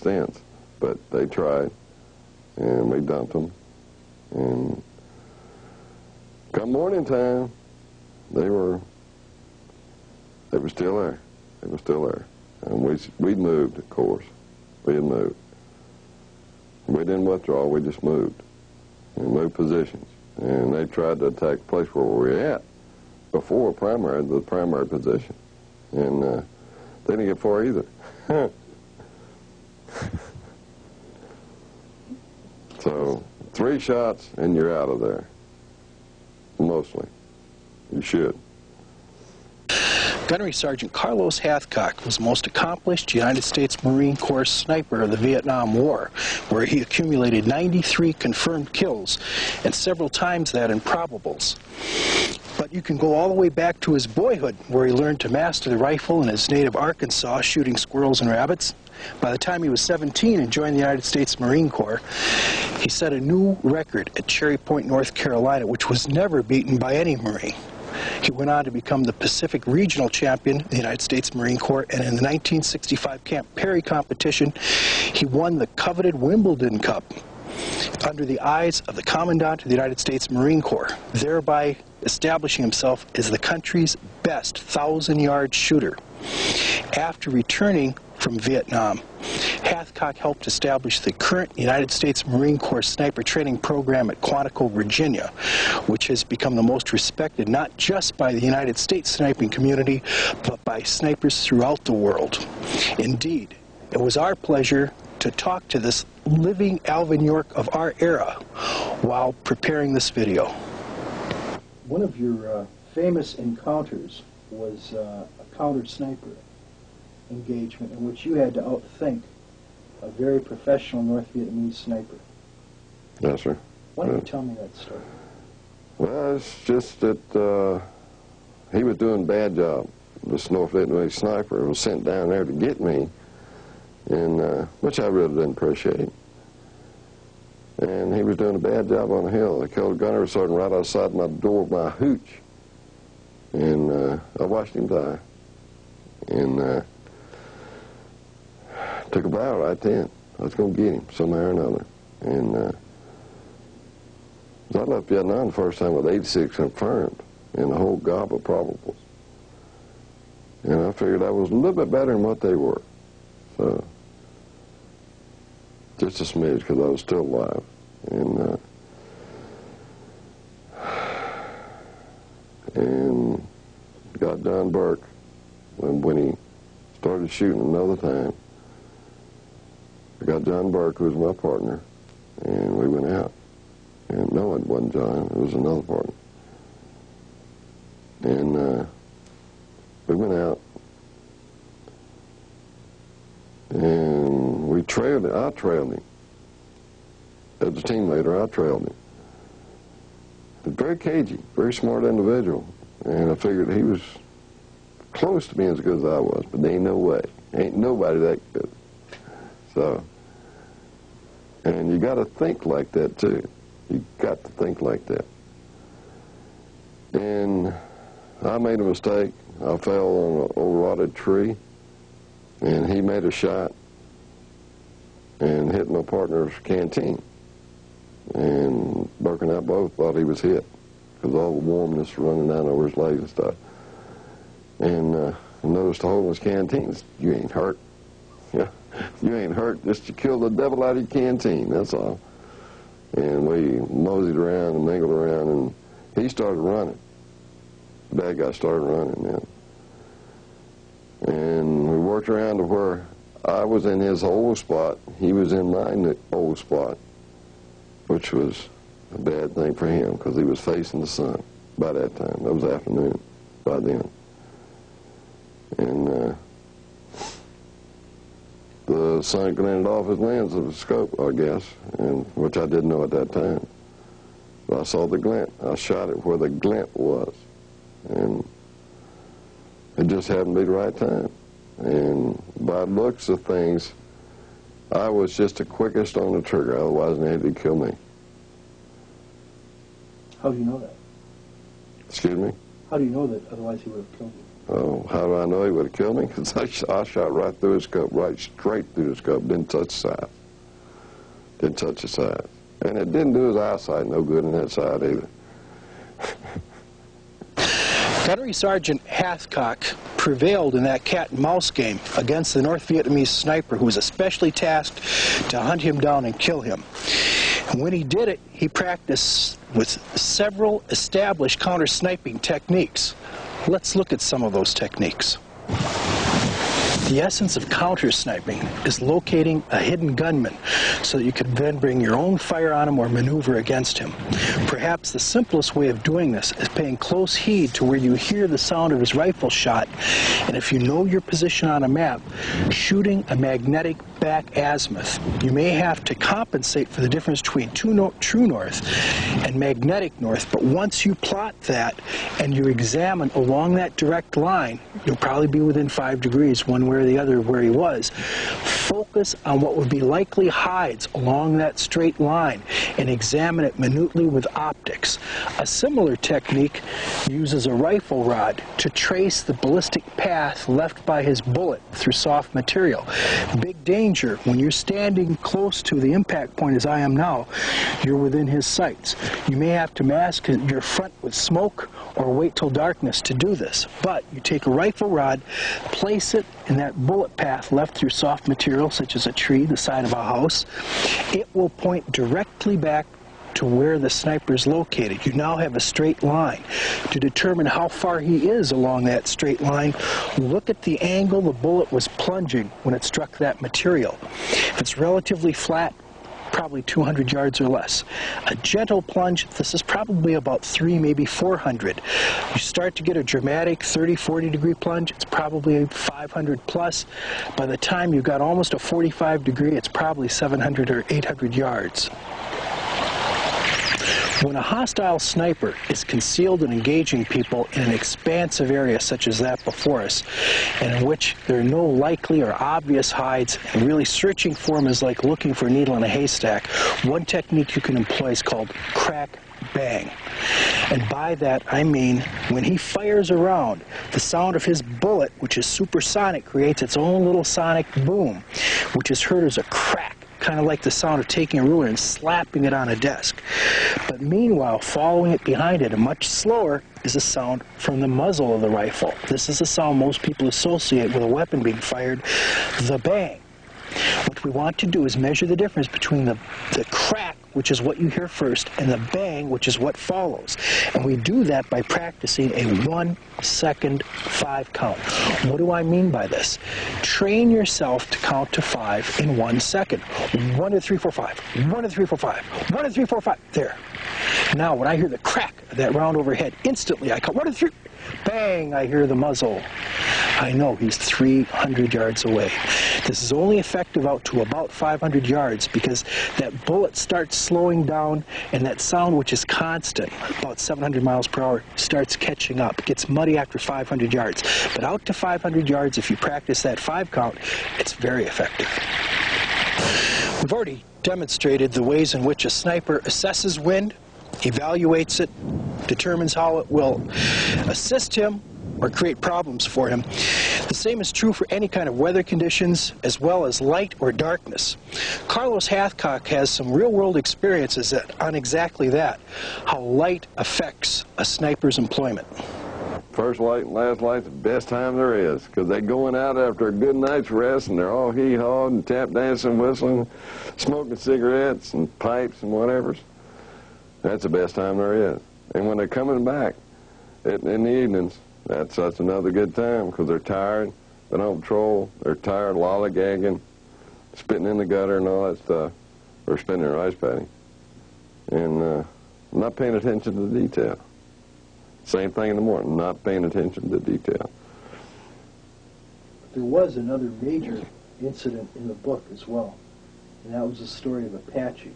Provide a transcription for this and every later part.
sense, but they tried, and we dumped them. And come morning time, they were still there. They were still there. And we'd moved, of course. We had moved. We didn't withdraw, we just moved. And moved positions. And they tried to attack the place where we were at before the primary position. And they didn't get far either. So 3 shots and you're out of there. Mostly. You should. Gunnery Sergeant Carlos Hathcock was the most accomplished United States Marine Corps sniper of the Vietnam War, where he accumulated 93 confirmed kills and several times that in probables. But you can go all the way back to his boyhood, where he learned to master the rifle in his native Arkansas, shooting squirrels and rabbits. By the time he was 17 and joined the United States Marine Corps, he set a new record at Cherry Point, North Carolina, which was never beaten by any Marine. He went on to become the Pacific Regional Champion in the United States Marine Corps, and in the 1965 Camp Perry competition, he won the coveted Wimbledon Cup under the eyes of the Commandant of the United States Marine Corps, thereby establishing himself as the country's best 1,000-yard shooter. After returning from Vietnam, Hathcock helped establish the current United States Marine Corps sniper training program at Quantico, Virginia, which has become the most respected not just by the United States sniping community, but by snipers throughout the world. Indeed, it was our pleasure to talk to this living Alvin York of our era while preparing this video. One of your famous encounters was a counter-sniper engagement in which you had to outthink a very professional North Vietnamese sniper. Yes, sir. Why don't you tell me that story? Well, it's just that he was doing a bad job. This North Vietnamese sniper was sent down there to get me, and which I really didn't appreciate. And he was doing a bad job on the hill. They killed a gunnery sergeant right outside my door of my hooch. And I watched him die. And took a vow right then. I was going to get him somehow or another. And I left Vietnam the first time with 86 confirmed and a whole gob of probables. And I figured I was a little bit better than what they were. So, just a smidge, because I was still alive. And got John Burke when he started shooting another time. I got John Burke, who was my partner, and we went out. And no, it wasn't John, it was another partner. And we went out, and we trailed him. I trailed him. As a team leader, I trailed him. He was very cagey, very smart individual, and I figured he was close to being as good as I was, but there ain't no way. Ain't nobody that good. So, and you got to think like that too. You got to think like that. And I made a mistake. I fell on an old rotted tree, and he made a shot and hit my partner's canteen. And Burke and I both thought he was hit because all the warmness running down over his legs and stuff. And I noticed the hole in his canteen. You ain't hurt. Yeah, you ain't hurt. Just to kill the devil out of your canteen, that's all. And we moseyed around and mingled around, and he started running. The bad guy started running then. And we worked around to where I was in his old spot, he was in my old spot, which was a bad thing for him because he was facing the sun by that time. That was afternoon by then. And the sun glinted off his lens of the scope, I guess, and which I didn't know at that time. But I saw the glint. I shot it where the glint was. And it just happened to be the right time. And by looks of things, I was just the quickest on the trigger. Otherwise, they'd kill me. How do you know that? Excuse me? How do you know that otherwise he would have killed you? Oh, how do I know he would have killed me? Because I shot right through his scope, right straight through his scope. Didn't touch the side. Didn't touch the side. And it didn't do his eyesight no good in that side either. Gunnery Sergeant Hathcock prevailed in that cat-and-mouse game against the North Vietnamese sniper who was especially tasked to hunt him down and kill him. And when he did it, he practiced with several established counter-sniping techniques. Let's look at some of those techniques. The essence of counter-sniping is locating a hidden gunman so that you can then bring your own fire on him or maneuver against him. Perhaps the simplest way of doing this is paying close heed to where you hear the sound of his rifle shot, and if you know your position on a map, shooting a magnetic back azimuth. You may have to compensate for the difference between true north and magnetic north, but once you plot that and you examine along that direct line, you'll probably be within 5 degrees one way or the other of where he was. Focus on what would be likely hides along that straight line and examine it minutely with optics. A similar technique uses a rifle rod to trace the ballistic path left by his bullet through soft material. Big danger when you're standing close to the impact point as I am now, you're within his sights. You may have to mask your front with smoke or wait till darkness to do this, but you take a rifle rod, place it in that bullet path left through soft material such as a tree, the side of a house. It will point directly back to where the sniper is located. You now have a straight line. To determine how far he is along that straight line, look at the angle the bullet was plunging when it struck that material. If it's relatively flat, probably 200 yards or less. A gentle plunge, this is probably about 300, maybe 400. You start to get a dramatic 30, 40 degree plunge, it's probably 500 plus. By the time you've got almost a 45 degree, it's probably 700 or 800 yards. When a hostile sniper is concealed and engaging people in an expansive area such as that before us, and in which there are no likely or obvious hides, and really searching for them is like looking for a needle in a haystack, one technique you can employ is called crack bang. And by that I mean when he fires around, the sound of his bullet, which is supersonic, creates its own little sonic boom, which is heard as a crack, kind of like the sound of taking a ruler and slapping it on a desk. But meanwhile, following it behind it, and much slower, is a sound from the muzzle of the rifle. This is a sound most people associate with a weapon being fired, the bang. What we want to do is measure the difference between the crack, which is what you hear first, and the bang, which is what follows. And we do that by practicing a 1 second 5 count. What do I mean by this? Train yourself to count to 5 in 1 second. 1, 2, 3, 4, 5. 1, 2, 3, 4, 5. 1, 2, 3, 4, 5. There. Now, when I hear the crack of that round overhead, instantly I count 1, 2, 3. Bang, I hear the muzzle. I know he's 300 yards away. This is only effective out to about 500 yards because that bullet starts slowing down and that sound, which is constant, about 700 miles per hour, starts catching up. It gets muddy after 500 yards. But out to 500 yards, if you practice that 5 count, it's very effective. We've already demonstrated the ways in which a sniper assesses wind, evaluates it, determines how it will assist him or create problems for him. The same is true for any kind of weather conditions as well as light or darkness. Carlos Hathcock has some real-world experiences on exactly that, how light affects a sniper's employment. First light and last light's the best time there is, because they're going out after a good night's rest and they're all hee-hawed and tap dancing, whistling, smoking cigarettes and pipes and whatevers. That's the best time there is. And when they're coming back in the evenings, that's another good time, because they're tired, they're on patrol, they're tired, lollygagging, spitting in the gutter and all that stuff, or spitting in rice paddy, and not paying attention to the detail. Same thing in the morning, not paying attention to detail. There was another major incident in the book as well, and that was the story of Apache.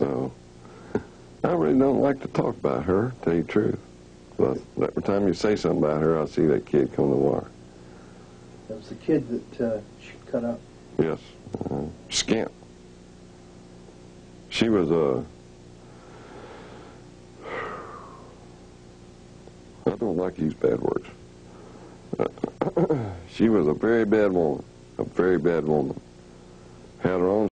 Oh. I really don't like to talk about her, to tell you the truth. But every time you say something about her, I see that kid come to the wire. That was the kid that she cut up? Yes. Scamp. She was I don't like to use bad words. she was a very bad woman, a very bad woman. Had her own